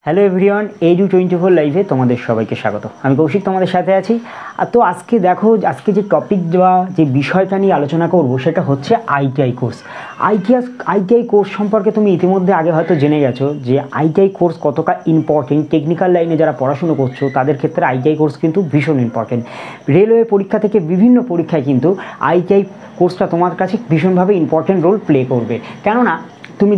Hello everyone, ADU24 লাইভে তোমাদের সবাইকে স্বাগত। আমি কৌশিক তোমাদের সাথে আছি। আর তো আজকে দেখো, আজকে যে টপিক বা যে বিষয়টা নিয়ে আলোচনা করব সেটা হচ্ছে আইটিআই কোর্স। আইটিআই কোর্স সম্পর্কে তুমি ইতিমধ্যে আগে হয়তো জেনে গেছো যে আইটিআই কোর্স কতটা ইম্পর্টেন্ট। টেকনিক্যাল লাইনে যারা পড়াশুনো করছো তাদের ক্ষেত্রে আইটিআই কোর্স কিন্তু ভীষণ ইম্পর্টেন্ট। রেলওয়ে পরীক্ষা থেকে বিভিন্ন পরীক্ষায় কিন্তু আইটিআই কোর্সটা তোমার কাছে ভীষণভাবে ইম্পর্টেন্ট রোল প্লে করবে। কেননা তুমি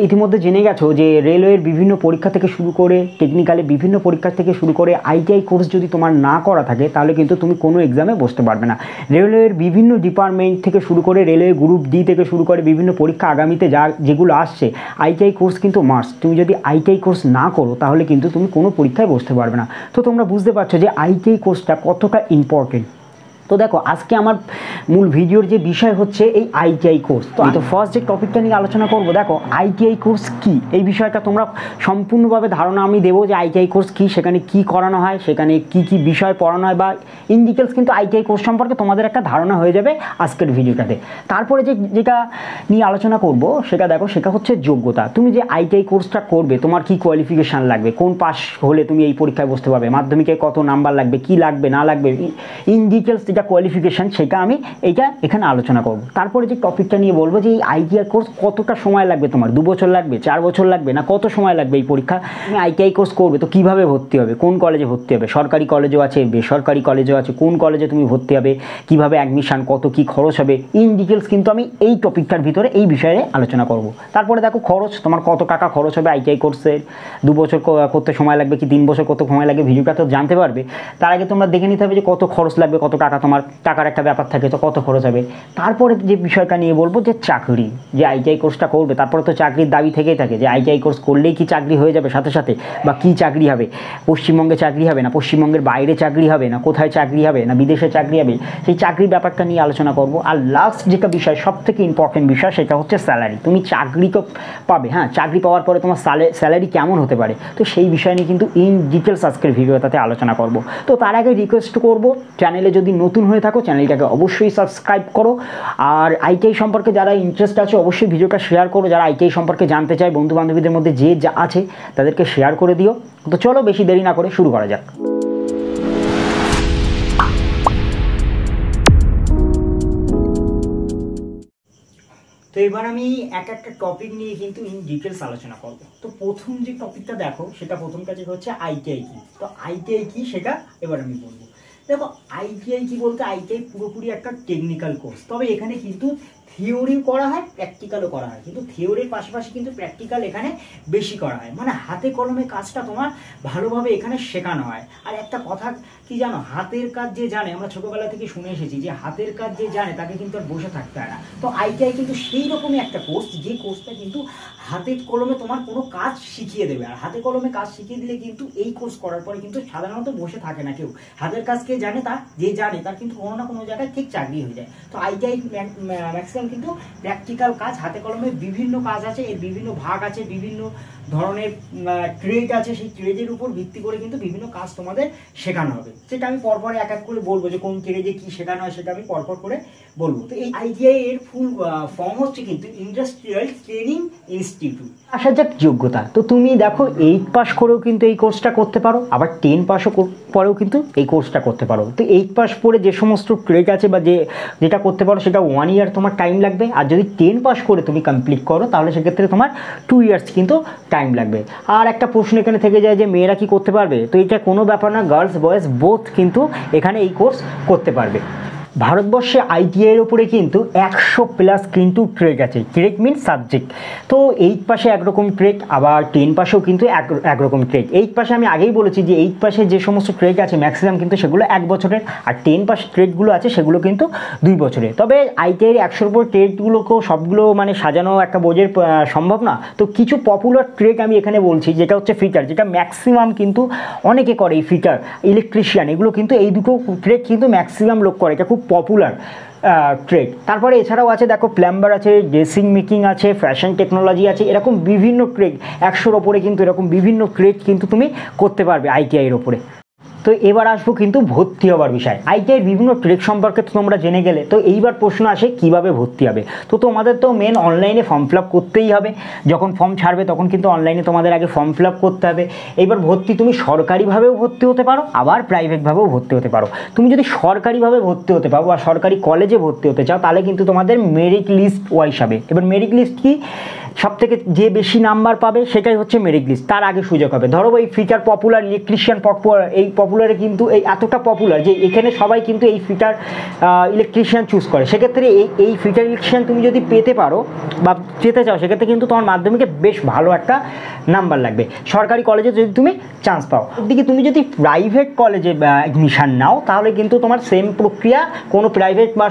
ইতিমধ্যে জেনে গেছো যে রেলওয়ের বিভিন্ন পরীক্ষা থেকে শুরু করে টেকনিক্যালে বিভিন্ন পরীক্ষা থেকে শুরু করে আইটিআই কোর্স যদি তোমার না করা থাকে তাহলে কিন্তু তুমি কোনো এক্সামে বসতে পারবে না। রেলওয়ের বিভিন্ন ডিপার্টমেন্ট থেকে শুরু করে রেলওয়ে গ্রুপ ডি থেকে শুরু করে বিভিন্ন পরীক্ষা আগামীতে যেগুলো আসছে, আইটিআই কোর্স কিন্তু মাস্ট। তুমি যদি আইটিআই কোর্স না করো তাহলে কিন্তু তুমি কোনো পরীক্ষায় বসতে পারবে না। তো তোমরা বুঝতে পারছো যে আইটিআই কোর্সটা কতটা ইম্পর্টেন্ট। তো দেখো, আজকে আমার মূল ভিডিওর যে বিষয় হচ্ছে এই আইটিআই কোর্স। তো ফার্স্ট যে টপিকটা নিয়ে আলোচনা করবো, দেখো আইটিআই কোর্স কী, এই বিষয়টা তোমরা সম্পূর্ণভাবে ধারণা আমি দেবো যে আইটিআই কোর্স কী, সেখানে কী করানো হয়, সেখানে কী কী বিষয় পড়ানো হয়, বা ইন ডিটেলস কিন্তু আইটিআই কোর্স সম্পর্কে তোমাদের একটা ধারণা হয়ে যাবে আজকের ভিডিওটাতে। তারপরে যেটা নিয়ে আলোচনা করব সেটা দেখো, সেটা হচ্ছে যোগ্যতা। তুমি যে আইটিআই কোর্সটা করবে তোমার কী কোয়ালিফিকেশান লাগবে, কোন পাস হলে তুমি এই পরীক্ষায় বসতে পারবে, মাধ্যমিকে কত নাম্বার লাগবে, কী লাগবে না লাগবে, ইন ডিটেলস যেটা কোয়ালিফিকেশান সেটা আমি এখানে আলোচনা করব। তারপরে যে টপিকটা নিয়ে বলবো যে এই আইটিআই কোর্স কতটা সময় লাগবে, তোমার 2 বছর লাগবে, 4 বছর লাগবে, না কত সময় লাগবে এই পরীক্ষা। তুমি আইটিআই কোর্স করবে তো কীভাবে ভর্তি হবে, কোন কলেজে ভর্তি হবে, সরকারি কলেজও আছে, বেসরকারি কলেজও আছে, কোন কলেজে তুমি ভর্তি হবে, কীভাবে অ্যাডমিশান, কত কী খরচ হবে, ইন ডিটেলস কিন্তু আমি এই টপিকটার ভিতরে এই বিষয়ে আলোচনা করব। তারপরে দেখো খরচ, তোমার কত টাকা খরচ হবে আইটিআই কোর্সের, 2 বছর করতে সময় লাগবে কি 3 বছর কত সময় লাগবে, ভিডিওটা তো জানতে পারবে। তার আগে তোমরা দেখে নিতে হবে যে কত খরচ লাগবে, কত টাকা, তোমার টাকার একটা ব্যাপার থাকে তো কত খরচ হবে। তারপরে যে বিষয়টা নিয়ে বলবো যে চাকরি, যে আইটিআই কোর্সটা করবে তারপরে তো চাকরির দাবি থেকেই থাকে যে আইটিআই কোর্স করলেই কি চাকরি হয়ে যাবে সাথে সাথে, বা কী চাকরি হবে, পশ্চিমবঙ্গে চাকরি হবে না পশ্চিমবঙ্গের বাইরে চাকরি হবে, না কোথায় চাকরি হবে, না বিদেশে চাকরি হবে, সেই চাকরির ব্যাপারটা নিয়ে আলোচনা করব। আর লাস্ট যেটা বিষয়, সবথেকে ইম্পর্টেন্ট বিষয়, সেটা হচ্ছে স্যালারি। তুমি চাকরি তো পাবে, হ্যাঁ, চাকরি পাওয়ার পরে তোমার স্যালারি কেমন হতে পারে, তো সেই বিষয় নিয়ে কিন্তু ইন ডিটেলস আজকের ভিডিওটাতে আলোচনা করব। তো তার আগে রিকোয়েস্ট করব, চ্যানেলে যদি নতুন হয়ে থাকো চ্যানেলটাকে অবশ্যই সাবস্ক্রাইব করো। আর আইটিআই সম্পর্কে যারা ইন্টারেস্ট আছে অবশ্যই ভিডিওটা শেয়ার করো। যারা আইটিআই সম্পর্কে জানতে চায় বন্ধু বান্ধবীদের মধ্যে যে যা আছে তাদেরকে শেয়ার করে দিও। তো চলো বেশি দেরি না করে শুরু করা যাক। তো এবার আমি একটা টপিক নিয়ে কিন্তু ইন ডিটেলস আলোচনা করব। তো প্রথম যে টপিকটা দেখো, সেটা প্রথম কাজে হচ্ছে আইটিআই কি। তো আইটিআই কি সেটা এবার আমি বলবো। দেখো আইটিআই কি বলতে, আইটিআই পুরোপুরি একটা টেকনিক্যাল কোর্স। তবে এখানে কিন্তু থিওরিও করা হয়, প্র্যাকটিক্যালও করা হয়, কিন্তু থিওরির পাশাপাশি কিন্তু প্র্যাকটিক্যাল এখানে বেশি করা হয়। মানে হাতে কলমে কাজটা তোমার ভালোভাবে এখানে শেখানো হয়। আর একটা কথা কি জানো, হাতের কাজ যে জানে, আমরা ছোটবেলা থেকে শুনে এসেছি যে হাতের কাজ যে জানে তাকে কিন্তু আর বসে থাকতে হয় না। তো আইটিআই কিন্তু সেই রকমই একটা কোর্স, যে কোর্সটা কিন্তু হাতে কলমে তোমার কোনো কাজ শিখিয়ে দেবে। আর হাতে কলমে কাজ শিখিয়ে দিলে কিন্তু এই কোর্স করার পরে কিন্তু সাধারণত বসে থাকে না কেউ। হাতের কাজ কে জানে, যে জানে তার কিন্তু কোনো না কোনো জায়গায় ঠিক চাকরি হয়ে যায়। তো আইটিআই ম্যাক্সিমাম কিন্তু প্র্যাকটিক্যাল কাজ, হাতে কলমে বিভিন্ন কাজ আছে, এর বিভিন্ন ভাগ আছে, বিভিন্ন ধরনের ট্রেড আছে, সেই ট্রেডের উপর ভিত্তি করে কিন্তু বিভিন্ন কাজ তোমাদের শেখানো হবে। সেটা আমি পরপর এক এক করে বলবো যে কোন ট্রেডে কি শেখানো হয়, সেটা আমি পরপর করে বলবো। তো এই আইটিআই এর ফুল ফর্ম হচ্ছে কিন্তু ইন্ডাস্ট্রিয়াল ট্রেনিং ইনস্টিটিউট। আসা যাক যোগ্যতা। তো তুমি দেখো 8 পাস করেও কিন্তু এই কোর্সটা করতে পারো, আবার 10 পাসও পরেও কিন্তু এই কোর্সটা করতে পারো। তো 8 পাস পরে যে সমস্ত ট্রেড আছে বা যেটা করতে পারো সেটা 1 ইয়ার তোমার টাইম লাগবে। আর যদি 10 পাস করে তুমি কমপ্লিট করো তাহলে সেক্ষেত্রে তোমার 2 ইয়ার্স কিন্তু টাইম লাগবে। আর একটা প্রশ্ন এখানে থেকে যায় যে মেয়েরা কি করতে পারবে, তো এটা কোনো ব্যাপার না, গার্লস বয়েজ বোথ কিন্তু এখানে এই কোর্স করতে পারবে। ভারতবর্ষে আইটিআইয়ের ওপরে কিন্তু 100+ কিন্তু ট্রেক আছে। Trek means subject. তো 8 পাশে একরকম ট্রেক, আবার 10 পাশেও কিন্তু একরকম ট্রেক। 8 পাশে আমি আগেই বলেছি যে 8 পাশে যে সমস্ত ট্রেক আছে ম্যাক্সিমাম কিন্তু সেগুলো 1 বছরের, আর 10 পাশে ট্রেকগুলো আছে সেগুলো কিন্তু 2 বছরের। তবে আইটিআইয়ের 100-র উপর ট্রেকগুলোকেও সবগুলো মানে সাজানো একটা বোঝের সম্ভব না। তো কিছু পপুলার ট্রেক আমি এখানে বলছি, যেটা হচ্ছে ফিটার, যেটা ম্যাক্সিমাম কিন্তু অনেকে করে। এই ফিটার, ইলেকট্রিশিয়ান, এগুলো কিন্তু এই দুটো ট্রেক কিন্তু ম্যাক্সিমাম লোক করে, এটা খুব পপুলার ট্রেড। তারপরে এছাড়াও আছে দেখো প্লাম্বার আছে, ড্রেসিং মেকিং আছে, ফ্যাশন টেকনোলজি আছে, এরকম বিভিন্ন ট্রেড 100-র ওপরে কিন্তু এরকম বিভিন্ন ট্রেড কিন্তু তুমি করতে পারবে আইটিআইয়ের ওপরে। তো এবার আসবো কিন্তু ভর্তি হওয়ার বিষয়। আইটিআইয়ের বিভিন্ন ট্রেক সম্পর্কে তো তোমরা জেনে গেলে, তো এইবার প্রশ্ন আসে কিভাবে ভর্তি হবে। তো তোমাদের তো মেন অনলাইনে ফর্ম ফিল আপ করতেই হবে। যখন ফর্ম ছাড়বে তখন কিন্তু অনলাইনে তোমাদের আগে ফর্ম ফিল আপ করতে হবে। এইবার ভর্তি তুমি সরকারিভাবেও ভর্তি হতে পারো, আবার প্রাইভেটভাবেও ভর্তি হতে পারো। তুমি যদি সরকারিভাবে ভর্তি হতে পারো বা সরকারি কলেজে ভর্তি হতে চাও, তাহলে কিন্তু তোমাদের মেরিট লিস্ট ওয়াইজ হবে। এবার মেরিট লিস্ট কি, সব থেকে যে বেশি নাম্বার পাবে সেটাই হচ্ছে মেরিট লিস্ট, তার আগে সুযোগ হবে। ধরো এই ফিটার পপুলার, ইলেকট্রিশিয়ান পপুলার, এই পপুলারে কিন্তু এই এতটা পপুলার যে এখানে সবাই কিন্তু এই ফিটার ইলেকট্রিশিয়ান চুজ করে। সেক্ষেত্রে এই ফিটার ইলেকট্রিশিয়ান তুমি যদি পেতে পারো বা পেতে চাও, সেক্ষেত্রে কিন্তু তোমার মাধ্যমিকে বেশ ভালো একটা নাম্বার লাগবে সরকারি কলেজে যদি তুমি চান্স পাও। ওদিকে তুমি যদি প্রাইভেট কলেজে অ্যাডমিশান নাও, তাহলে কিন্তু তোমার সেম প্রক্রিয়া, কোনো প্রাইভেট বা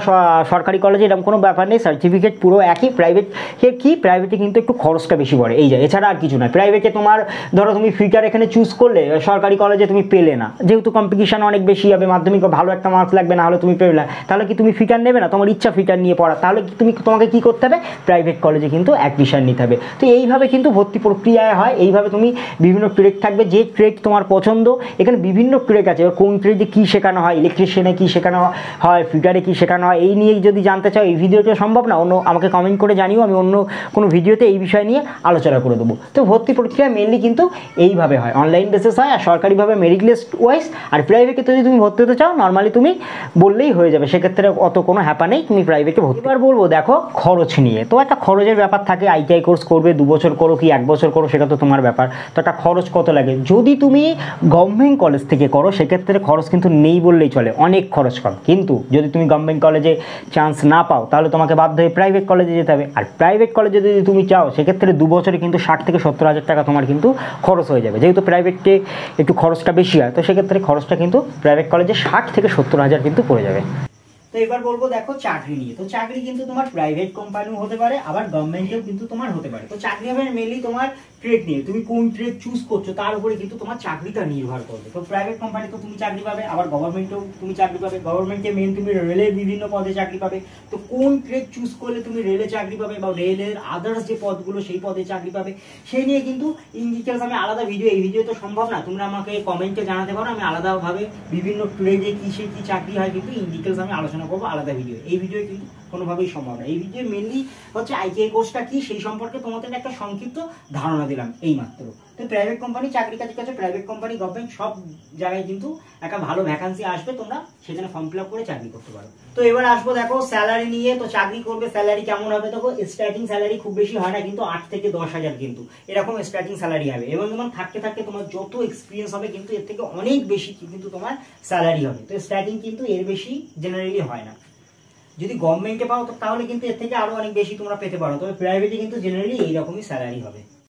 সরকারি কলেজে এরকম কোনো ব্যাপার নেই, সার্টিফিকেট পুরো একই। প্রাইভেটে কিন্তু একটু খরচটা বেশি পড়ে, এই যায়, এছাড়া আর কিছু নয়। প্রাইভেটে তোমার ধরো তুমি ফিটার এখানে চুজ করলে, সরকারি কলেজে তুমি পেলে না, যেহেতু কম্পিটিশন অনেক বেশি হবে, মাধ্যমিকে ভালো একটা মার্কস লাগবে, না হলে তুমি পেলে না, তাহলে কি তুমি ফিটার নেবে না? তোমার ইচ্ছা ফিটার নিয়ে পড়া, তাহলে তোমাকে কি করতে হবে? প্রাইভেট কলেজে কিন্তু অ্যাডমিশন নিতে হবে। তো এইভাবে কিন্তু ভর্তি প্রক্রিয়ায় হয়। এইভাবে তুমি বিভিন্ন ট্রেক থাকবে, যে ট্রেক তোমার পছন্দ, এখানে বিভিন্ন ট্রেক আছে। এবার কোন ট্রেকে কী শেখানো হয়, ইলেকট্রিশিয়ানে কী শেখানো হয়, ফিটারে কী শেখানো হয়, এই নিয়ে যদি জানতে চাও, এই ভিডিওটা সম্ভব না, অন্য আমাকে কমেন্ট করে জানিও, আমি অন্য কোনো ভিডিওতে এই বিষয় নিয়ে আলোচনা করে দেবো। তো ভর্তি প্রক্রিয়া মেনলি কিন্তু এইভাবে হয়, অনলাইন বেসিস হয়, আর সরকারিভাবে মেরিট লিস্ট ওয়াইজ। আর প্রাইভেটে যদি তুমি ভর্তি হতে চাও, নর্মালি তুমি বললেই হয়ে যাবে, সেক্ষেত্রে অত কোনো হ্যাপা নেই, তুমি প্রাইভেটে ভর্তি। এবার বলবো দেখো খরচ নিয়ে। তো একটা খরচের ব্যাপার থাকে, আইটিআই কোর্স করবে 2 বছর করো কি 1 বছর করো, সেটা তো তোমার ব্যাপার। তো একটা খরচ কত লাগে, যদি তুমি গভর্নমেন্ট কলেজ থেকে করো, সেক্ষেত্রে খরচ কিন্তু নেই বললেই চলে, অনেক খরচ কম। কিন্তু যদি তুমি গভর্নমেন্ট কলেজে চান্স না পাও, তাহলে তোমাকে বাধ্য হয়ে প্রাইভেট কলেজে যেতে হবে। আর প্রাইভেট কলেজে যদি তুমি চাও, সেক্ষেত্রে 2 বছরে কিন্তু 60 থেকে 70 হাজার টাকা তোমার কিন্তু খরচ হয়ে যাবে। যেহেতু প্রাইভেটে একটু খরচটা বেশি হয়, তো সেক্ষেত্রে খরচটা কিন্তু প্রাইভেট কলেজে 60 থেকে 70 হাজার কিন্তু পড়ে যাবে। তো এবার বলবো দেখো চাকরি নিয়ে। তো চাকরি কিন্তু তোমার প্রাইভেট কোম্পানিও হতে পারে, আবার গভর্নমেন্টেও কিন্তু তোমার হতে পারে। তো চাকরি হবে মেনলি তোমার ট্রেড নিয়ে, তুমি কোন ট্রেড চুজ করছো তার উপরে কিন্তু তোমার চাকরিটা নির্ভর করবে। তো প্রাইভেট কোম্পানি তো তুমি চাকরি পাবে, আবার গভর্নমেন্টেও তুমি চাকরি পাবে। গভর্নমেন্টে মেন তুমি রেলের বিভিন্ন পদে চাকরি পাবে। তো কোন ট্রেড চুজ করলে তুমি রেলে চাকরি পাবে বা রেলের আদার্স যে পদগুলো সেই পদে চাকরি পাবে, সেই নিয়ে কিন্তু ইন ডিটেলস আমি আলাদা ভিডিও, এই ভিডিও তো সম্ভব না, তোমরা আমাকে কমেন্টে জানাতে পারো, আমি আলাদাভাবে বিভিন্ন ট্রেডে কিসে কি চাকরি হয় কিন্তু ইন ডিটেলস আমি আলোচনা করবো আলাদা ভিডিও। এই ভিডিও কিন্তু কোনোভাবেই সম্ভব না। এই ভিডিও মেনলি হচ্ছে আইটিআই কোর্সটা কি সেই সম্পর্কে তোমাদের একটা সংক্ষিপ্ত ধারণা দিলাম এই মাত্র। তো প্রাইভেট কোম্পানি চাকরি কাছে প্রাইভেট কোম্পানি গভর্নমেন্ট সব জায়গায় কিন্তু একটা ভালো ভ্যাকান্সি আসবে, তোমরা সেখানে ফর্ম ফিল আপ করে চাকরি করতে পারো। তো এবার আসবো দেখো স্যালারি নিয়ে। তো চাকরি করবে, স্যালারি কেমন হবে? দেখো স্টার্টিং স্যালারি খুব বেশি হয় না, কিন্তু 8 থেকে 10 হাজার কিন্তু এরকম স্টার্টিং স্যালারি হবে। এবং তোমার থাকতে থাকতে তোমার যত এক্সপিরিয়েন্স হবে কিন্তু এর থেকে অনেক বেশি কিন্তু তোমার স্যালারি হবে। তো স্টার্টিং কিন্তু এর বেশি জেনারেলি হয় না। যদি গভর্নমেন্টে পাও তাহলে কিন্তু এর থেকে আরো অনেক বেশি তোমরা পেতে পারো, তবে প্রাইভেটে কিন্তু জেনারেলি এইরকমই স্যালারি হবে।